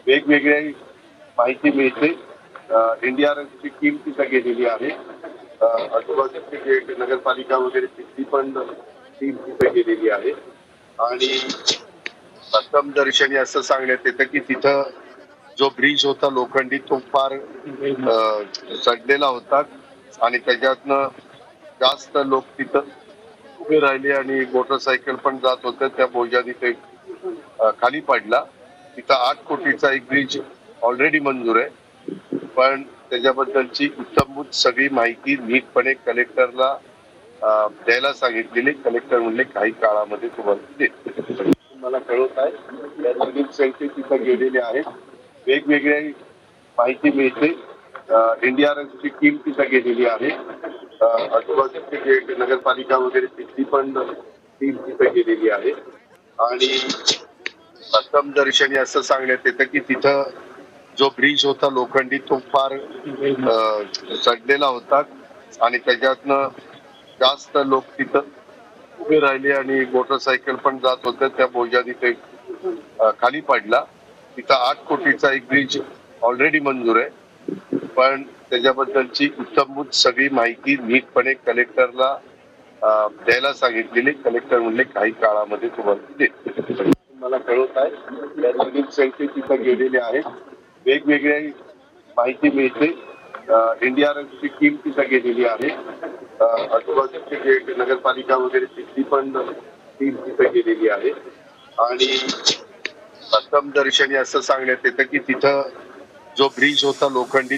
वेगवेगळ्या माहिती मिळते. एनडीआरएफची टीम तिथं गेलेली आहे. आजूबाजूचे जे नगरपालिका वगैरे तिथली पण टीम तिथं गेलेली आहे. आणि प्रथम दर्शनी असं सांगण्यात येतं की तिथं जो ब्रिज होता लोखंडी तो फार चढलेला होता आणि त्याच्यातनं जास्त लोक तिथं उभे राहिले आणि मोटरसायकल पण जात होत्या. त्या बोजाने ते खाली पडला. तिथं 8 कोटीचा एक ब्रिज ऑलरेडी मंजूर आहे, पण त्याच्याबद्दलची उत्तमभूत सगळी माहिती नीटपणे कलेक्टरला द्यायला सांगितलेली. कलेक्टर म्हणले काही काळामध्ये तुम्हाला देतो. मला कळवत आहे संख्ये तिथं गेलेले आहेत. वेगवेगळ्या माहिती मिळते. एनडीआरएफची टीम तिथं गेलेली आहे. आजूबाजूचे जे नगरपालिका वगैरे तिथली पण टीम तिथं गेलेली आहे. आणि प्रथम दर्शनी असं सांगण्यात येतं की तिथं जो ब्रिज होता लोखंडी तो फार चढलेला होता आणि त्याच्यातनं जास्त लोक तिथं उभे राहिले आणि मोटरसायकल पण जात होत्या. त्या बोजाने ते खाली पडला. तिथं 8 कोटीचा एक ब्रिज ऑलरेडी मंजूर आहे, पण त्याच्याबद्दलची उत्तमभूत सगळी माहिती नीटपणे कलेक्टरला द्यायला सांगितलेली. कलेक्टर म्हणले काही काळामध्ये तुम्हाला देतो. मला कळवत आहे संख्ये तिथं गेलेले आहेत. वेगवेगळ्या माहिती मिळते. एनडीआरएफची टीम तिथं गेलेली आहे. आजूबाजूचे जे नगरपालिका वगैरे तिथली पण टीम तिथं गेलेली आहे. आणि प्रथम दर्शनी असं सांगण्यात येतं की तिथं जो ब्रिज होता लोखंडी